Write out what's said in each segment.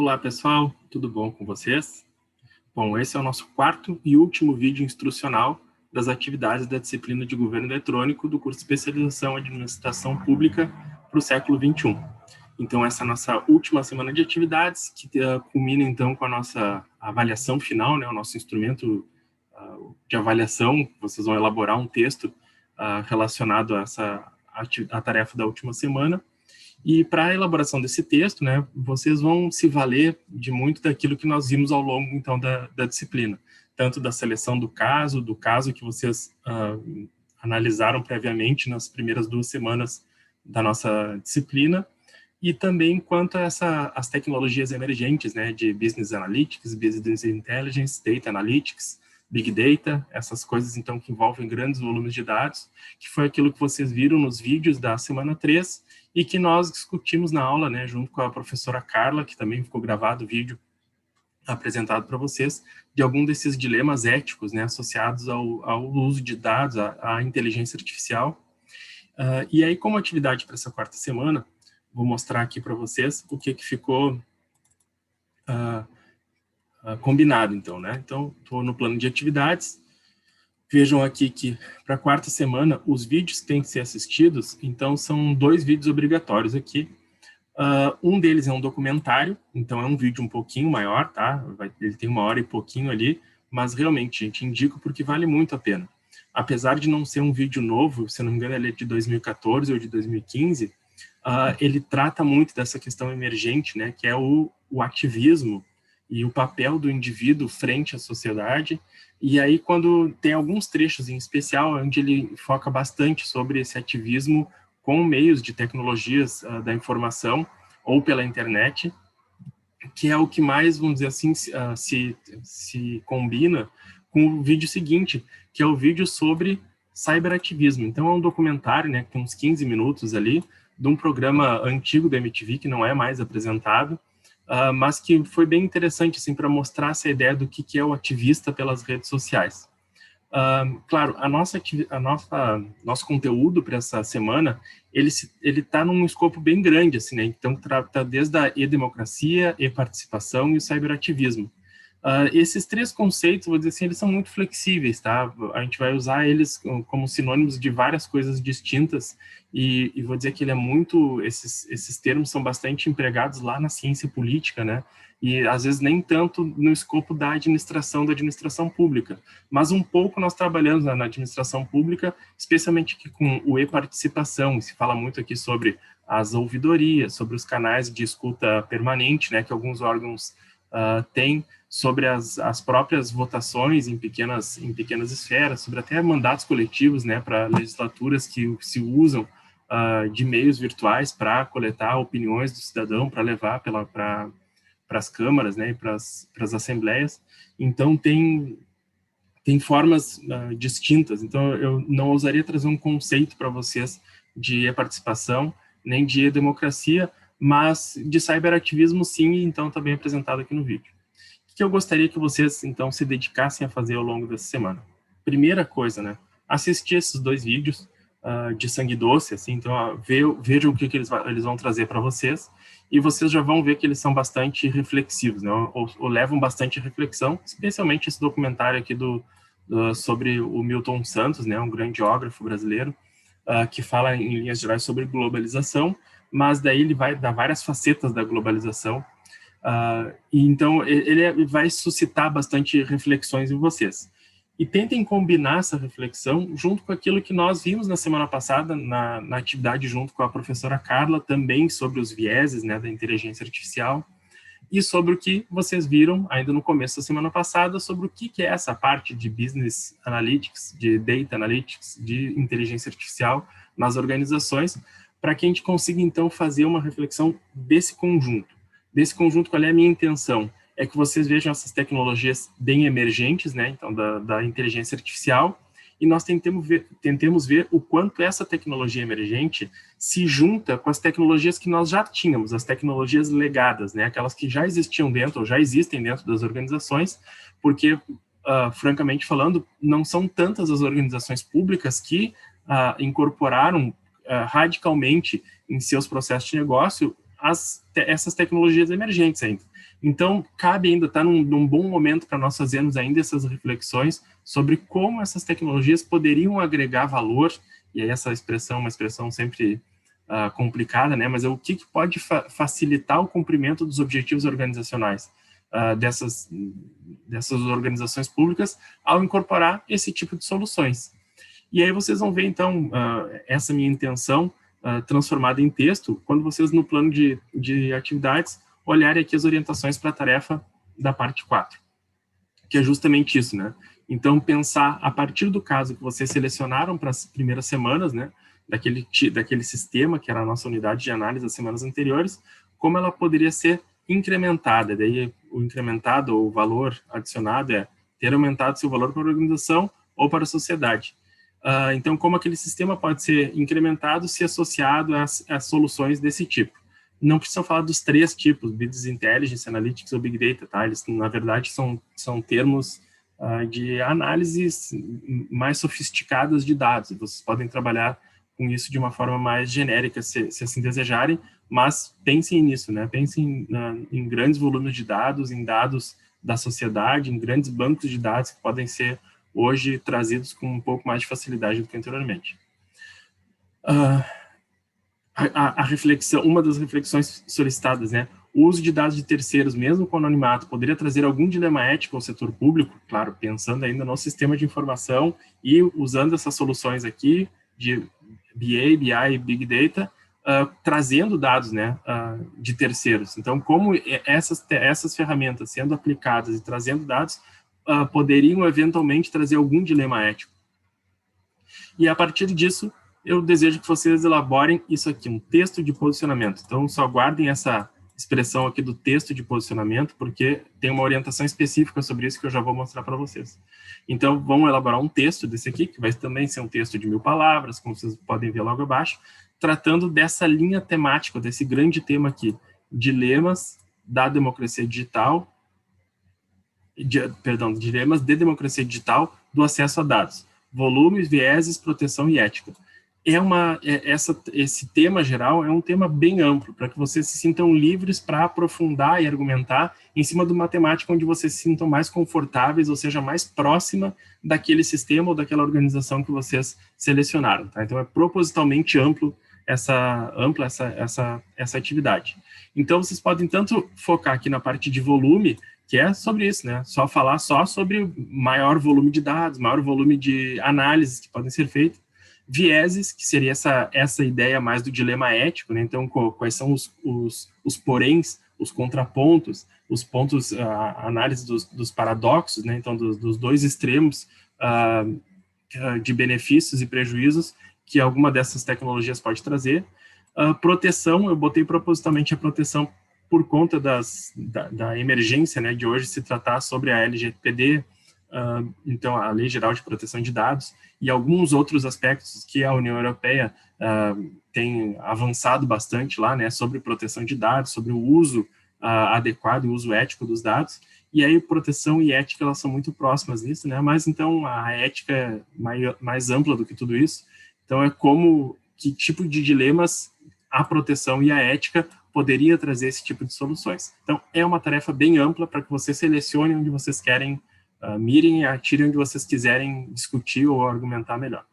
Olá pessoal, tudo bom com vocês? Bom, esse é o nosso quarto e último vídeo instrucional das atividades da disciplina de Governo Eletrônico do curso de Especialização em Administração Pública para o século XXI. Então, essa é a nossa última semana de atividades, que culmina então com a nossa avaliação final, né, o nosso instrumento de avaliação. Vocês vão elaborar um texto relacionado a a tarefa da última semana. E para a elaboração desse texto, né, vocês vão se valer de muito daquilo que nós vimos ao longo, então, da disciplina. Tanto da seleção do caso que vocês analisaram previamente nas primeiras 2 semanas da nossa disciplina, e também quanto a as tecnologias emergentes, né, de Business Analytics, Business Intelligence, Data Analytics, Big Data, essas coisas, então, que envolvem grandes volumes de dados, que foi aquilo que vocês viram nos vídeos da semana 3, e que nós discutimos na aula, né, junto com a professora Carla, que também ficou gravado o vídeo apresentado para vocês, de algum desses dilemas éticos, né, associados ao uso de dados, à inteligência artificial. E aí, como atividade para essa quarta semana, vou mostrar aqui para vocês o que ficou combinado, então, né? Então, estou no plano de atividades. Vejam aqui que, para a quarta semana, os vídeos que têm que ser assistidos, então, são 2 vídeos obrigatórios aqui. Um deles é um documentário, então é um vídeo um pouquinho maior, tá? Ele tem 1 hora e pouquinho ali, mas realmente, gente, indico porque vale muito a pena. Apesar de não ser um vídeo novo, se não me engano, ele é de 2014 ou de 2015, ele trata muito dessa questão emergente, né? Que é o ativismo e o papel do indivíduo frente à sociedade. E aí, quando tem alguns trechos em especial, onde ele foca bastante sobre esse ativismo com meios de tecnologias da informação ou pela internet, que é o que mais, vamos dizer assim, se combina com o vídeo seguinte, que é o vídeo sobre cyberativismo. Então, é um documentário, né, com uns 15 minutos ali, de um programa antigo da MTV, que não é mais apresentado, mas que foi bem interessante, assim, para mostrar essa ideia do que é o ativista pelas redes sociais. Claro, nosso conteúdo para essa semana, ele está num escopo bem grande, assim, né? Então, trata desde a e-democracia, e-participação e o cyberativismo. Esses 3 conceitos, vou dizer assim, eles são muito flexíveis, tá? A gente vai usar eles como sinônimos de várias coisas distintas, e vou dizer que ele é muito, esses termos são bastante empregados lá na ciência política, né? E às vezes nem tanto no escopo da administração pública, mas um pouco nós trabalhamos na administração pública, especialmente aqui com o e-participação. Se fala muito aqui sobre as ouvidorias, sobre os canais de escuta permanente, né, que alguns órgãos têm, sobre as próprias votações em pequenas esferas, sobre até mandatos coletivos, né, para legislaturas que se usam de meios virtuais para coletar opiniões do cidadão, para levar para as câmaras, né, e para as assembleias. Então, tem formas distintas. Então, eu não ousaria trazer um conceito para vocês de e-participação, nem de e-democracia, mas de cyberativismo, sim, e então está bem apresentado aqui no vídeo. O que eu gostaria que vocês, então, se dedicassem a fazer ao longo dessa semana? Primeira coisa, né? Assistir esses 2 vídeos de sangue doce, assim, então, vejam o que eles vão trazer para vocês, e vocês já vão ver que eles são bastante reflexivos, né? Ou levam bastante reflexão, especialmente esse documentário aqui sobre o Milton Santos, né? Um grande geógrafo brasileiro, que fala em linhas gerais sobre globalização, mas daí ele vai dar várias facetas da globalização, e então ele vai suscitar bastante reflexões em vocês. E tentem combinar essa reflexão junto com aquilo que nós vimos na semana passada, na atividade junto com a professora Carla, também sobre os vieses, né, da inteligência artificial, e sobre o que vocês viram ainda no começo da semana passada, sobre o que é essa parte de Business Analytics, de Data Analytics, de inteligência artificial nas organizações, para que a gente consiga, então, fazer uma reflexão desse conjunto. Qual é a minha intenção? É que vocês vejam essas tecnologias bem emergentes, né, então, da inteligência artificial, e nós tentemos ver o quanto essa tecnologia emergente se junta com as tecnologias que nós já tínhamos, as tecnologias legadas, né, aquelas que já existiam dentro, ou já existem dentro das organizações, porque, francamente falando, não são tantas as organizações públicas que incorporaram radicalmente em seus processos de negócio essas tecnologias emergentes ainda. Então, cabe ainda, está num bom momento para nós fazermos ainda essas reflexões sobre como essas tecnologias poderiam agregar valor, e aí essa expressão é uma expressão sempre complicada, né? Mas o que pode facilitar o cumprimento dos objetivos organizacionais dessas organizações públicas ao incorporar esse tipo de soluções. E aí vocês vão ver, então, essa minha intenção transformada em texto, quando vocês, no plano de atividades, olharem aqui as orientações para a tarefa da parte 4, que é justamente isso, né? Então, pensar a partir do caso que vocês selecionaram para as primeiras semanas, né, daquele sistema, que era a nossa unidade de análise das semanas anteriores, como ela poderia ser incrementada. Daí, o incrementado, ou o valor adicionado, é ter aumentado seu valor para a organização ou para a sociedade. Então, como aquele sistema pode ser incrementado se associado a soluções desse tipo. Não precisam falar dos 3 tipos, Business Intelligence, Analytics ou Big Data, tá? Eles, na verdade, são termos de análises mais sofisticadas de dados. Vocês podem trabalhar com isso de uma forma mais genérica, se assim desejarem, mas pensem nisso, né? Pensem em grandes volumes de dados, em dados da sociedade, em grandes bancos de dados que podem ser hoje trazidos com um pouco mais de facilidade do que anteriormente. A reflexão, uma das reflexões solicitadas, né? O uso de dados de terceiros, mesmo com anonimato, poderia trazer algum dilema ético ao setor público? Claro, pensando ainda no sistema de informação e usando essas soluções aqui de BA, BI e Big Data, trazendo dados, né, de terceiros. Então, como essas ferramentas sendo aplicadas e trazendo dados poderiam eventualmente trazer algum dilema ético. E a partir disso, eu desejo que vocês elaborem isso aqui, um texto de posicionamento. Então, só guardem essa expressão aqui do texto de posicionamento, porque tem uma orientação específica sobre isso que eu já vou mostrar para vocês. Então, vamos elaborar um texto desse aqui, que vai também ser um texto de 1000 palavras, como vocês podem ver logo abaixo, tratando dessa linha temática, desse grande tema aqui, dilemas da democracia digital, dilemas de democracia digital do acesso a dados, volumes, vieses, proteção e ética. Esse tema geral é um tema bem amplo, para que vocês se sintam livres para aprofundar e argumentar em cima de uma temática onde vocês se sintam mais confortáveis, ou seja, mais próxima daquele sistema ou daquela organização que vocês selecionaram. Tá? Então, é propositalmente ampla essa atividade. Então, vocês podem tanto focar aqui na parte de volume, que é sobre isso, né? Falar sobre maior volume de dados, maior volume de análises que podem ser feitas, vieses, que seria essa ideia mais do dilema ético, né? Então, quais são os poréns, os contrapontos, os pontos, a análise dos paradoxos, né? Então, dos dois extremos de benefícios e prejuízos que alguma dessas tecnologias pode trazer. Proteção, eu botei propositalmente a proteção por conta da emergência, né, de hoje se tratar sobre a LGPD, então a Lei Geral de Proteção de Dados, e alguns outros aspectos que a União Europeia tem avançado bastante lá, né, sobre proteção de dados, sobre o uso adequado e o uso ético dos dados, e aí proteção e ética, elas são muito próximas nisso, né, mas então a ética é mais ampla do que tudo isso, então é que tipo de dilemas a proteção e a ética poderia trazer esse tipo de soluções. Então, é uma tarefa bem ampla para que vocês selecionem onde vocês querem, mirem e atirem onde vocês quiserem discutir ou argumentar melhor.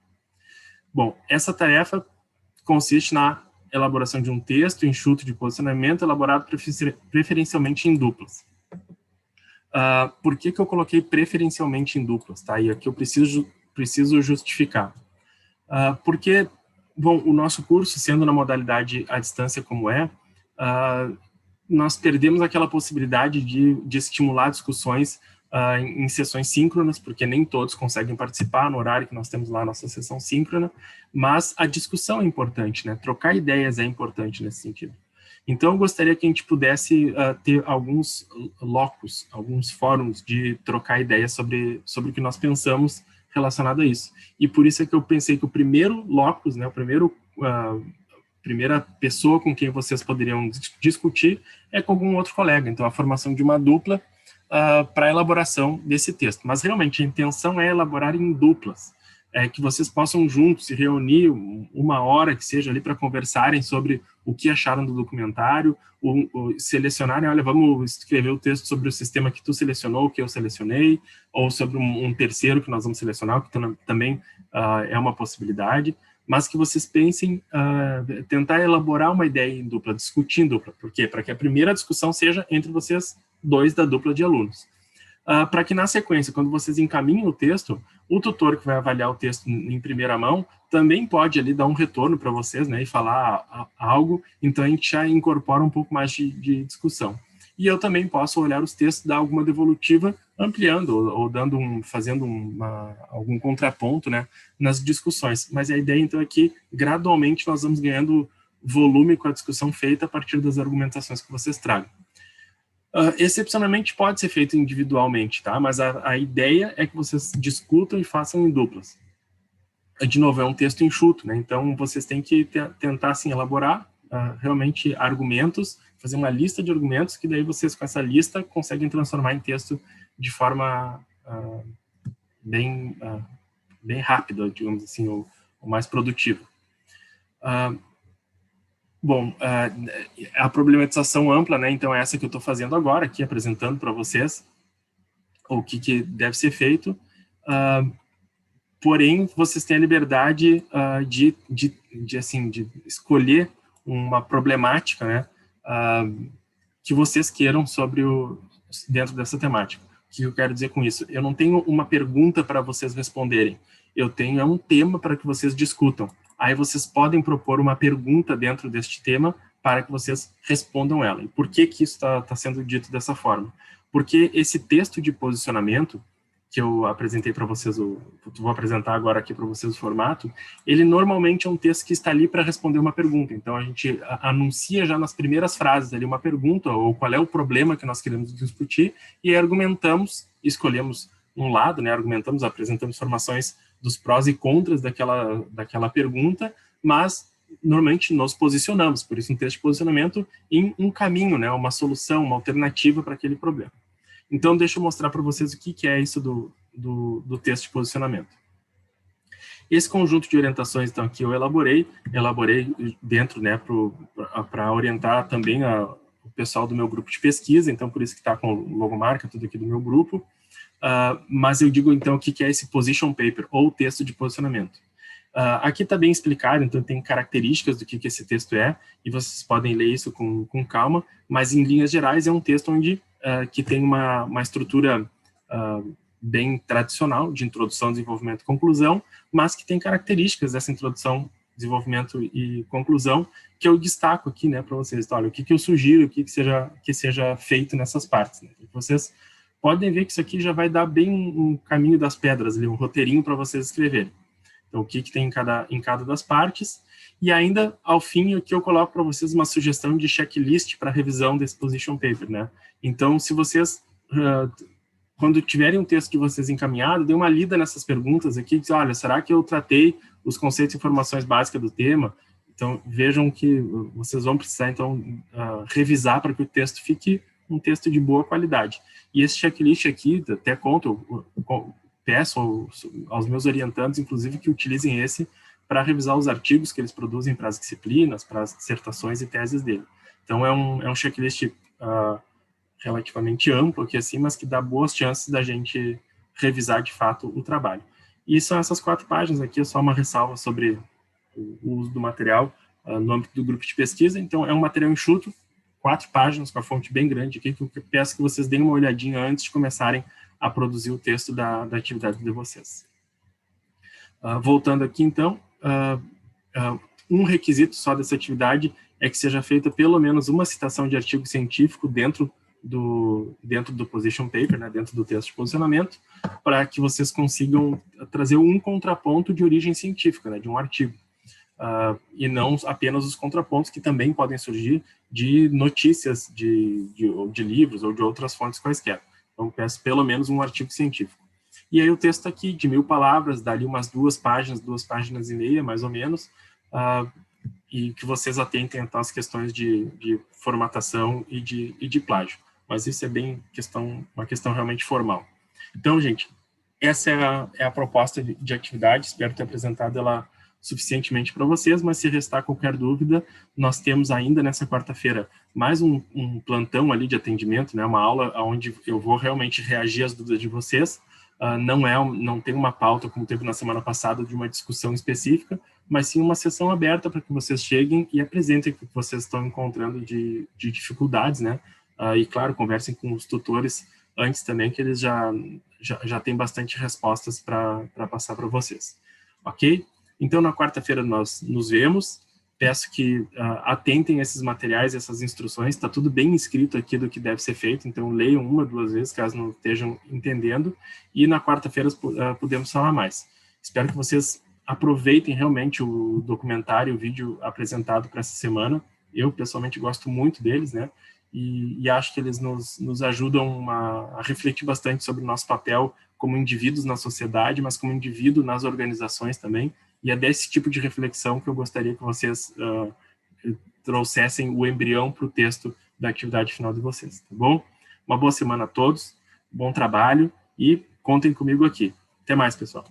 Bom, essa tarefa consiste na elaboração de um texto enxuto de posicionamento, elaborado preferencialmente em duplas. Por que eu coloquei preferencialmente em duplas? Tá? E aqui eu preciso justificar. Porque, bom, o nosso curso, sendo na modalidade à distância como nós perdemos aquela possibilidade de estimular discussões em sessões síncronas, porque nem todos conseguem participar no horário que nós temos lá a nossa sessão síncrona, mas a discussão é importante, né? Trocar ideias é importante nesse sentido. Então, eu gostaria que a gente pudesse ter alguns locos, alguns fóruns de trocar ideias sobre o que nós pensamos relacionado a isso. E por isso é que eu pensei que o primeiro locus, né, primeira pessoa com quem vocês poderiam discutir é com algum outro colega. Então, a formação de uma dupla para a elaboração desse texto. Mas, realmente, a intenção é elaborar em duplas. que vocês possam juntos se reunir uma hora que seja ali para conversarem sobre o que acharam do documentário, ou selecionarem, olha, vamos escrever o texto sobre o sistema que tu selecionou, que eu selecionei, ou sobre um terceiro que nós vamos selecionar, que também é uma possibilidade, mas que vocês pensem tentar elaborar uma ideia em dupla, discutir em dupla. Por quê? Para que a primeira discussão seja entre vocês dois da dupla de alunos. Para que na sequência, quando vocês encaminhem o texto, o tutor que vai avaliar o texto em primeira mão também pode ali dar um retorno para vocês, né, e falar algo, então a gente já incorpora um pouco mais de discussão. E eu também posso olhar os textos, dar alguma devolutiva, ampliando ou fazendo algum contraponto, né, nas discussões. Mas a ideia, então, é que gradualmente nós vamos ganhando volume com a discussão feita a partir das argumentações que vocês tragam. Excepcionalmente pode ser feito individualmente, tá? Mas a ideia é que vocês discutam e façam em duplas. De novo, é um texto enxuto, né? Então vocês têm que tentar assim, elaborar realmente argumentos, fazer uma lista de argumentos, que daí vocês com essa lista conseguem transformar em texto de forma bem rápida, digamos assim, ou mais produtiva. Bom, a problematização ampla, né? Então é essa que eu estou fazendo agora, aqui apresentando para vocês o que deve ser feito. Porém, vocês têm a liberdade de escolher uma problemática, né? Que vocês queiram dentro dessa temática. O que eu quero dizer com isso? Eu não tenho uma pergunta para vocês responderem. Eu tenho um tema para que vocês discutam. Aí vocês podem propor uma pergunta dentro deste tema para que vocês respondam ela. E por que isso está sendo dito dessa forma? Porque esse texto de posicionamento que eu apresentei para vocês, vou apresentar agora aqui para vocês o formato, ele normalmente é um texto que está ali para responder uma pergunta. Então a gente anuncia já nas primeiras frases ali uma pergunta, ou qual é o problema que nós queremos discutir, e aí argumentamos, escolhemos um lado, né, apresentamos informações dos prós e contras daquela pergunta, mas normalmente nos posicionamos, por isso um texto de posicionamento em um caminho, né, uma solução, uma alternativa para aquele problema. Então, deixa eu mostrar para vocês o que é isso do texto de posicionamento. Esse conjunto de orientações, então, que eu elaborei dentro, né, para orientar também o pessoal do meu grupo de pesquisa, então, por isso que está com logomarca, tudo aqui do meu grupo. Mas eu digo, então, o que é esse position paper, ou texto de posicionamento. Aqui está bem explicado, então tem características do que esse texto é, e vocês podem ler isso com calma, mas em linhas gerais é um texto que tem uma estrutura bem tradicional, de introdução, desenvolvimento e conclusão, mas que tem características dessa introdução, desenvolvimento e conclusão, que eu destaco aqui, né, para vocês. Então, olha, o que eu sugiro que seja feito nessas partes. Né? Vocês podem ver que isso aqui já vai dar bem um caminho das pedras, ali, um roteirinho para vocês escreverem. Então, o que tem em cada das partes. E ainda, ao fim, aqui eu coloco para vocês uma sugestão de checklist para revisão desse position paper, né? Então, se vocês, quando tiverem um texto de vocês encaminhado, dê uma lida nessas perguntas aqui, diz, olha, será que eu tratei os conceitos e informações básicas do tema? Então, vejam que vocês vão precisar, então, revisar para que o texto fique um texto de boa qualidade. E esse checklist aqui, até peço aos meus orientandos, inclusive, que utilizem esse para revisar os artigos que eles produzem para as disciplinas, para as dissertações e teses dele. Então, é um checklist relativamente amplo aqui, assim, mas que dá boas chances da gente revisar, de fato, o trabalho. E são essas 4 páginas aqui, é só uma ressalva sobre o uso do material no âmbito do grupo de pesquisa. Então, é um material enxuto, 4 páginas, com a fonte bem grande aqui, que eu peço que vocês deem uma olhadinha antes de começarem a produzir o texto da atividade de vocês. Voltando aqui, então, um requisito só dessa atividade é que seja feita pelo menos uma citação de artigo científico dentro do position paper, né, dentro do texto de posicionamento, para que vocês consigam trazer um contraponto de origem científica, né, de um artigo. E não apenas os contrapontos que também podem surgir de notícias de livros ou de outras fontes quaisquer. Então, peço pelo menos um artigo científico. E aí o texto aqui, de 1000 palavras, dá ali umas 2 páginas e meia, mais ou menos, e que vocês atentem então às questões de formatação e de plágio. Mas isso é bem uma questão realmente formal. Então, gente, essa é a proposta de atividade, espero ter apresentado ela suficientemente para vocês, mas se restar qualquer dúvida, nós temos ainda nessa quarta-feira mais um plantão ali de atendimento, né, uma aula onde eu vou realmente reagir às dúvidas de vocês. Não tem uma pauta, como teve na semana passada, de uma discussão específica, mas sim uma sessão aberta para que vocês cheguem e apresentem o que vocês estão encontrando de dificuldades, né? E, claro, conversem com os tutores antes também, que eles já têm bastante respostas para passar para vocês. Ok? Então, na quarta-feira nós nos vemos. Peço que atentem a esses materiais, essas instruções. Está tudo bem escrito aqui do que deve ser feito, então leiam 1 ou 2 vezes, caso não estejam entendendo. E na quarta-feira podemos falar mais. Espero que vocês aproveitem realmente o documentário, o vídeo apresentado para essa semana. Eu, pessoalmente, gosto muito deles, né? E acho que eles nos ajudam a refletir bastante sobre o nosso papel como indivíduos na sociedade, mas como indivíduo nas organizações também. E é desse tipo de reflexão que eu gostaria que vocês trouxessem o embrião para o texto da atividade final de vocês, tá bom? Uma boa semana a todos, bom trabalho e contem comigo aqui. Até mais, pessoal.